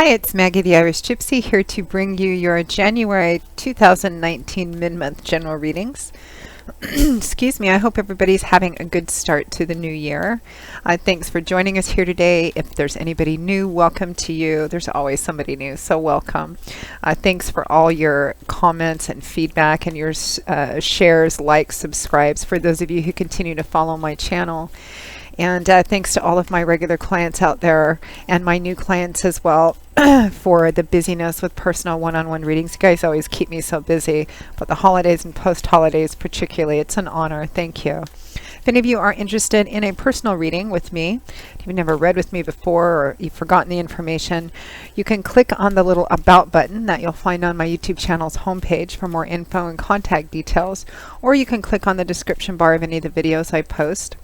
Hi, it's Maggie the Irish Gypsy here to bring you your January 2019 mid-month general readings. Excuse me, I hope everybody's having a good start to the new year. Thanks for joining us here today. If there's anybody new, welcome to you. There's always somebody new, so welcome. Thanks for all your comments and feedback and your shares, likes, subscribes for those of you who continue to follow my channel. And thanks to all of my regular clients out there and my new clients as well for the busyness with personal one-on-one readings. You guys always keep me so busy, but the holidays and post-holidays particularly, it's an honor. Thank you. If any of you are interested in a personal reading with me, if you've never read with me before or you've forgotten the information, you can click on the little About button that you'll find on my YouTube channel's homepage for more info and contact details, or you can click on the description bar of any of the videos I post.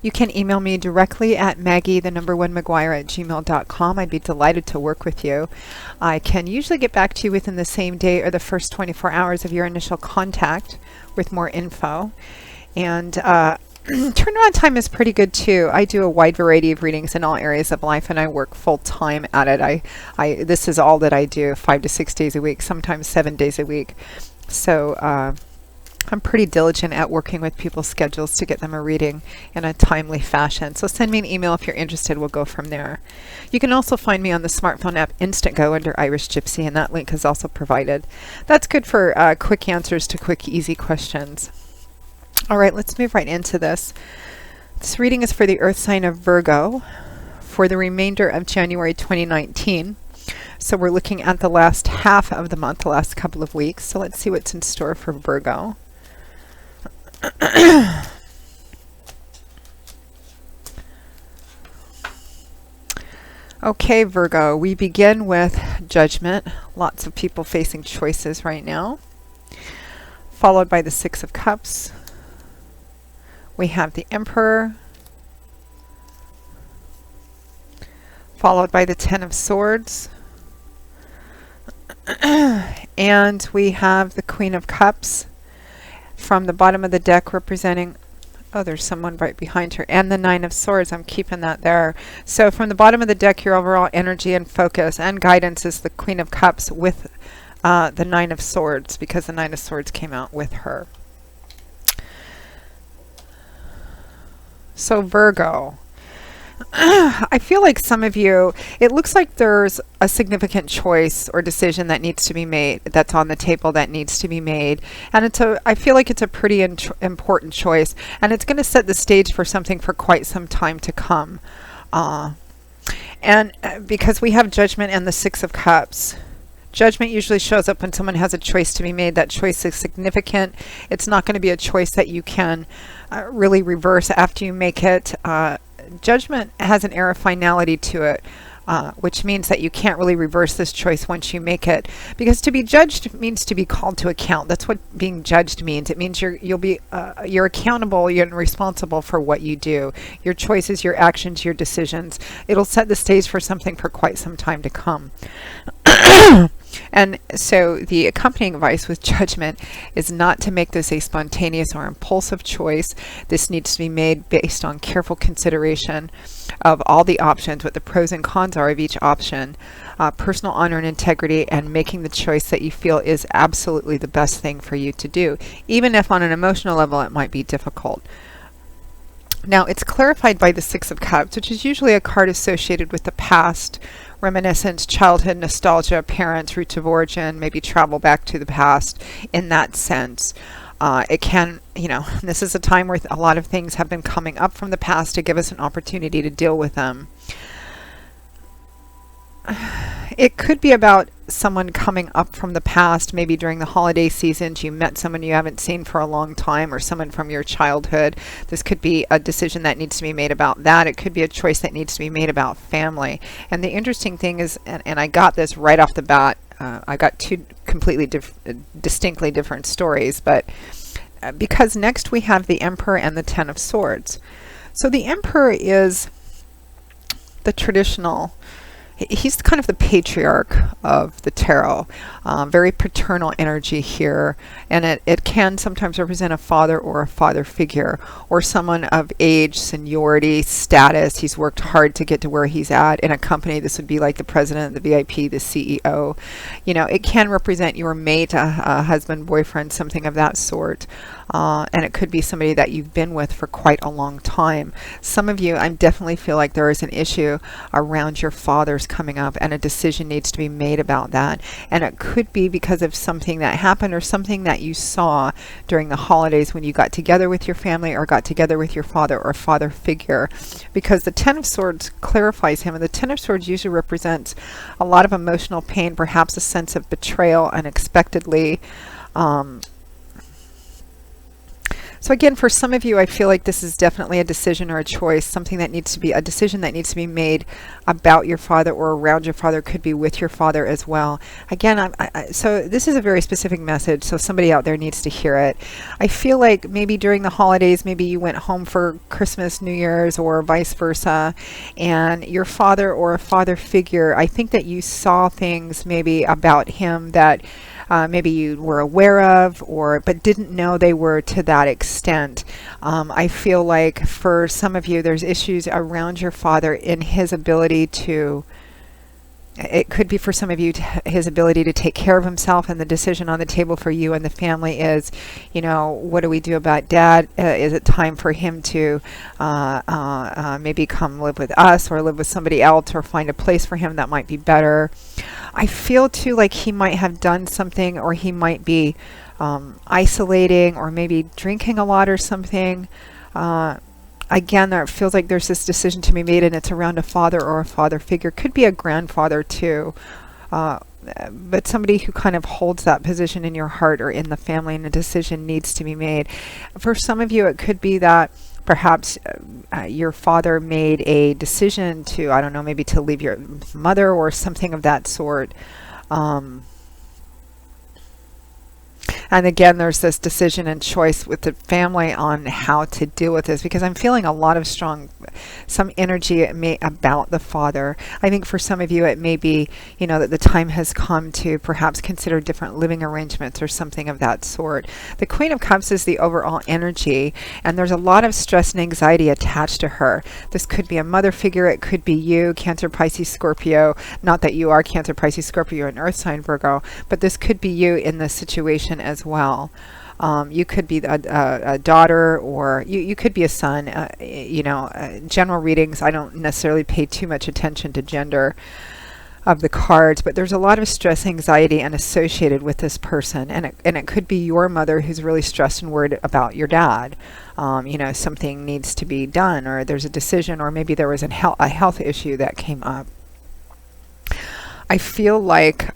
You can email me directly at maggie1mcguire@gmail.com. I'd be delighted to work with you. I can usually get back to you within the same day or the first 24 hours of your initial contact with more info. And turnaround time is pretty good too. I do a wide variety of readings in all areas of life, and I work full time at it. This is all that I do, 5 to 6 days a week, sometimes 7 days a week. So I'm pretty diligent at working with people's schedules to get them a reading in a timely fashion. So send me an email if you're interested. We'll go from there. You can also find me on the smartphone app Instantgo under Irish Gypsy, and that link is also provided. That's good for quick answers to quick, easy questions. All right, let's move right into this. This reading is for the Earth sign of Virgo for the remainder of January 2019. So we're looking at the last half of the month, the last couple of weeks. So let's see what's in store for Virgo. Okay, Virgo, we begin with Judgment. Lots of people facing choices right now. Followed by the Six of Cups. We have the Emperor. Followed by the Ten of Swords. And we have the Queen of Cups from the bottom of the deck representing, oh, there's someone right behind her, and the Nine of Swords. I'm keeping that there. So from the bottom of the deck, your overall energy and focus and guidance is the Queen of Cups with the Nine of Swords, because the Nine of Swords came out with her. So Virgo, I feel like some of you, it looks like there's a significant choice or decision that needs to be made, that's on the table that needs to be made. And I feel like it's a pretty important choice, and it's going to set the stage for something for quite some time to come. Because we have Judgment and the Six of Cups. Judgment usually shows up when someone has a choice to be made. That choice is significant. It's not going to be a choice that you can really reverse after you make it. Judgment has an air of finality to it, which means that you can't really reverse this choice once you make it. Because to be judged means to be called to account. That's what being judged means. It means you're accountable, you're responsible for what you do. Your choices, your actions, your decisions. It'll set the stage for something for quite some time to come. And so the accompanying advice with Judgment is not to make this a spontaneous or impulsive choice. This needs to be made based on careful consideration of all the options, what the pros and cons are of each option, personal honor and integrity, and making the choice that you feel is absolutely the best thing for you to do, even if on an emotional level it might be difficult. Now, it's clarified by the Six of Cups, which is usually a card associated with the past, reminiscence, childhood, nostalgia, parents, roots of origin, maybe travel back to the past in that sense. It can, this is a time where a lot of things have been coming up from the past to give us an opportunity to deal with them. It could be about someone coming up from the past, maybe during the holiday seasons. You met someone you haven't seen for a long time, or someone from your childhood. This could be a decision that needs to be made about that. It could be a choice that needs to be made about family. And the interesting thing is, and I got this right off the bat, I got two completely distinctly different stories, but because next we have the Emperor and the Ten of Swords. So the Emperor is the traditional. he's kind of the patriarch of the tarot. Very paternal energy here, and it can sometimes represent a father or a father figure, or someone of age, seniority, status. He's worked hard to get to where he's at in a company. This would be like the president, the VIP, the CEO. You know, it can represent your mate, a husband, boyfriend, something of that sort. And it could be somebody that you've been with for quite a long time. Some of you, I definitely feel like there is an issue around your father's coming up, and a decision needs to be made about that. And it could be because of something that happened or something that you saw during the holidays when you got together with your family or got together with your father or father figure. Because the Ten of Swords clarifies him, and the Ten of Swords usually represents a lot of emotional pain, perhaps a sense of betrayal unexpectedly. So again, for some of you, I feel like this is definitely a decision or a choice, something that needs to be a decision that needs to be made about your father or around your father, could be with your father as well. Again, so this is a very specific message, so somebody out there needs to hear it. I feel like maybe during the holidays, maybe you went home for Christmas, New Year's, or vice versa, and your father or a father figure, I think that you saw things maybe about him that maybe you were aware of, but didn't know they were to that extent. I feel like for some of you, there's issues around your father in his ability to, it could be for some of you his ability to take care of himself, and the decision on the table for you and the family is, you know, what do we do about dad? Is it time for him to maybe come live with us or live with somebody else, or find a place for him that might be better? I feel too like he might have done something, or he might be isolating, or maybe drinking a lot or something. Again, there feels like there's this decision to be made, and it's around a father or a father figure. Could be a grandfather too, but somebody who kind of holds that position in your heart or in the family, and a decision needs to be made. For some of you, it could be that perhaps your father made a decision to, I don't know, maybe to leave your mother or something of that sort. And again, there's this decision and choice with the family on how to deal with this, because I'm feeling a lot of some energy about the father. I think for some of you, it may be, you know, that the time has come to perhaps consider different living arrangements or something of that sort. The Queen of Cups is the overall energy, and there's a lot of stress and anxiety attached to her. This could be a mother figure. It could be you, Cancer, Pisces, Scorpio. Not that you are Cancer, Pisces, Scorpio, and Earth sign Virgo, but this could be you in this situation as well. You could be a daughter, or you could be a son. You know, general readings, I don't necessarily pay too much attention to gender of the cards, but there's a lot of stress, anxiety, and associated with this person, and it could be your mother who's really stressed and worried about your dad. You know, something needs to be done, or there's a decision, or maybe there was a health issue that came up. I feel like,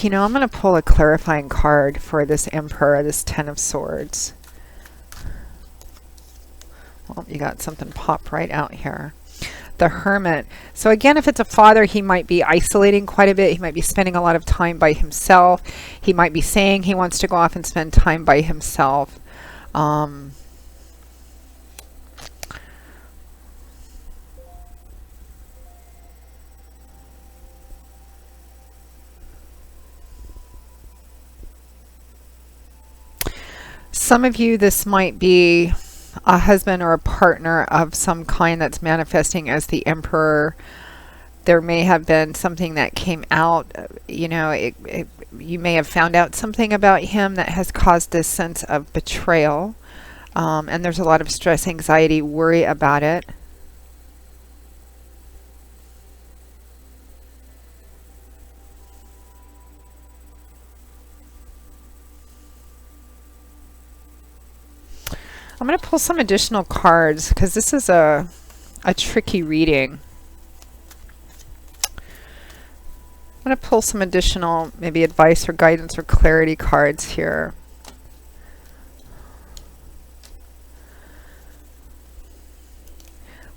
you know, I'm going to pull a clarifying card for this Emperor, this Ten of Swords. Well, you got something pop right out here. The Hermit. So again, if it's a father, he might be isolating quite a bit. He might be spending a lot of time by himself. He might be saying he wants to go off and spend time by himself. Some of you, this might be a husband or a partner of some kind that's manifesting as the Emperor. There may have been something that came out, you know, you may have found out something about him that has caused this sense of betrayal. And there's a lot of stress, anxiety, worry about it. I'm going to pull some additional cards, because this is a tricky reading. I'm going to pull some additional maybe advice or guidance or clarity cards here.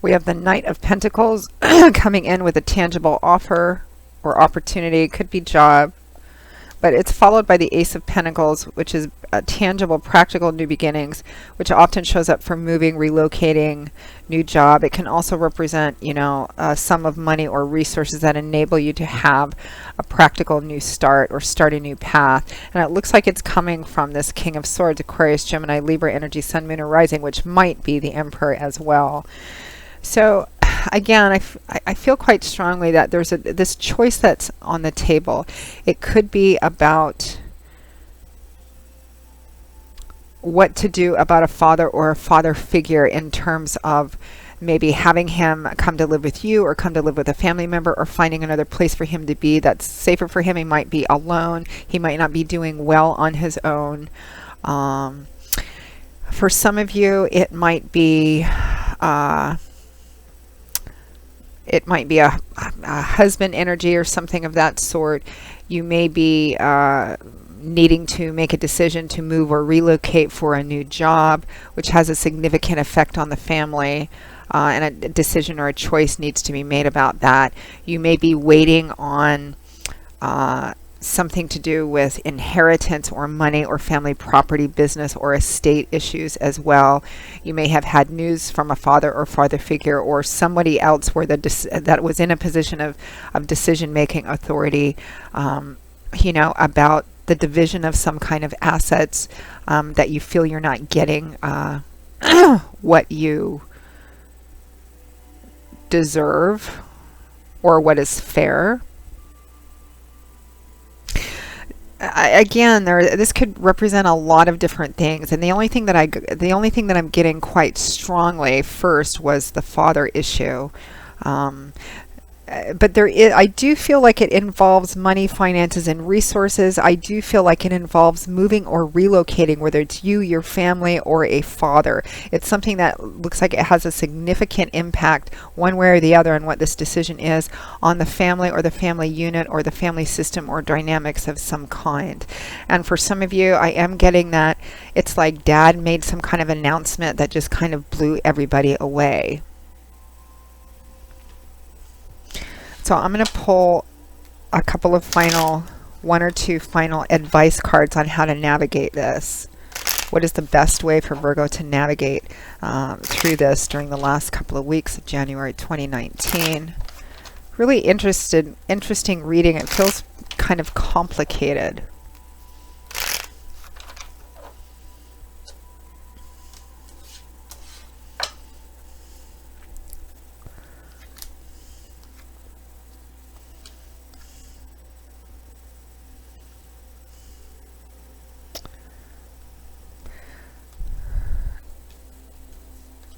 We have the Knight of Pentacles coming in with a tangible offer or opportunity. It could be job. but it's followed by the Ace of Pentacles, which is a tangible, practical new beginnings, which often shows up for moving, relocating, new job. It can also represent, you know, a sum of money or resources that enable you to have a practical new start or start a new path. And it looks like it's coming from this King of Swords, Aquarius, Gemini, Libra energy, Sun, Moon, or Rising, which might be the Emperor as well. So again, I feel quite strongly that there's this choice that's on the table. It could be about what to do about a father or a father figure in terms of maybe having him come to live with you or come to live with a family member, or finding another place for him to be that's safer for him. He might be alone. He might not be doing well on his own. For some of you, it might be a husband energy or something of that sort. You may be needing to make a decision to move or relocate for a new job, which has a significant effect on the family, and a decision or a choice needs to be made about that. You may be waiting on something to do with inheritance or money or family property, business, or estate issues as well. You may have had news from a father or father figure or somebody else where that was in a position of decision-making authority, you know, about the division of some kind of assets, that you feel you're not getting what you deserve or what is fair. Again, this could represent a lot of different things, and the only thing that I'm getting quite strongly first was the father issue. But I do feel like it involves money, finances, and resources. I do feel like it involves moving or relocating, whether it's you, your family, or a father. It's something that looks like it has a significant impact one way or the other on what this decision is on the family or the family unit or the family system or dynamics of some kind. And for some of you, I am getting that it's like dad made some kind of announcement that just kind of blew everybody away. So I'm going to pull a couple of one or two final advice cards on how to navigate this. What is the best way for Virgo to navigate through this during the last couple of weeks of January 2019? Really interesting reading. It feels kind of complicated.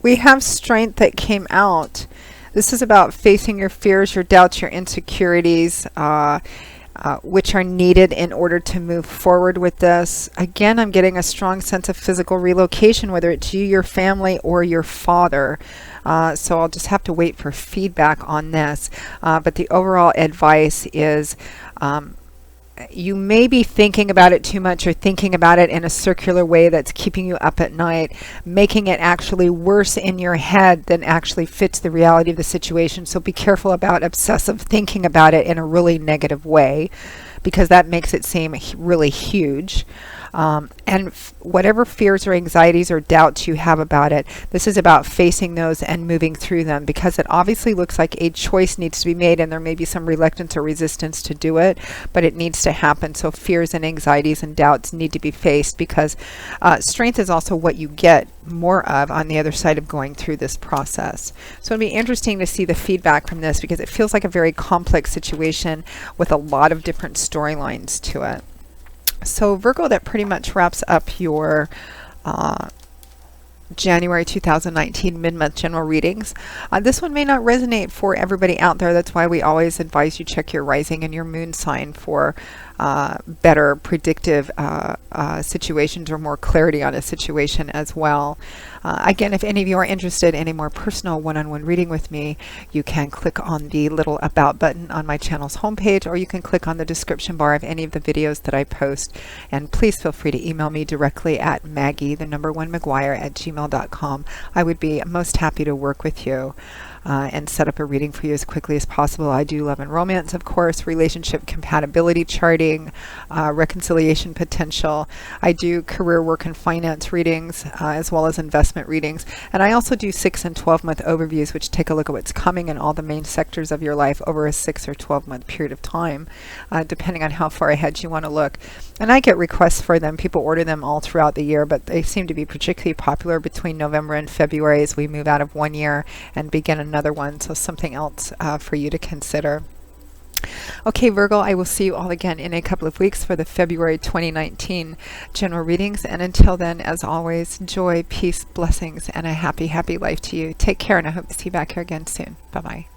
We have strength that came out. This is about facing your fears, your doubts, your insecurities, which are needed in order to move forward with this. Again, I'm getting a strong sense of physical relocation, whether it's you, your family, or your father. So I'll just have to wait for feedback on this. But the overall advice is you may be thinking about it too much, or thinking about it in a circular way that's keeping you up at night, making it actually worse in your head than actually fits the reality of the situation. So be careful about obsessive thinking about it in a really negative way, because that makes it seem really huge. And whatever fears or anxieties or doubts you have about it, this is about facing those and moving through them, because it obviously looks like a choice needs to be made, and there may be some reluctance or resistance to do it, but it needs to happen. So fears and anxieties and doubts need to be faced, because strength is also what you get more of on the other side of going through this process. So it'll be interesting to see the feedback from this, because it feels like a very complex situation with a lot of different storylines to it. So Virgo, that pretty much wraps up your January 2019 mid-month general readings. This one may not resonate for everybody out there. That's why we always advise you check your rising and your moon sign for better predictive situations or more clarity on a situation as well. Again, if any of you are interested in a more personal one-on-one reading with me, you can click on the little About button on my channel's homepage, or you can click on the description bar of any of the videos that I post. And please feel free to email me directly at Maggie, @McGuire@gmail.com. I would be most happy to work with you. and set up a reading for you as quickly as possible. I do love and romance, of course, relationship compatibility charting, reconciliation potential. I do career, work, and finance readings, as well as investment readings. And I also do 6 and 12-month overviews, which take a look at what's coming in all the main sectors of your life over a 6 or 12-month period of time, depending on how far ahead you want to look. And I get requests for them. People order them all throughout the year, but they seem to be particularly popular between November and February as we move out of one year and begin another one. So something else for you to consider. Okay, Virgo, I will see you all again in a couple of weeks for the February 2019 general readings. And until then, as always, joy, peace, blessings, and a happy, happy life to you. Take care, and I hope to see you back here again soon. Bye-bye.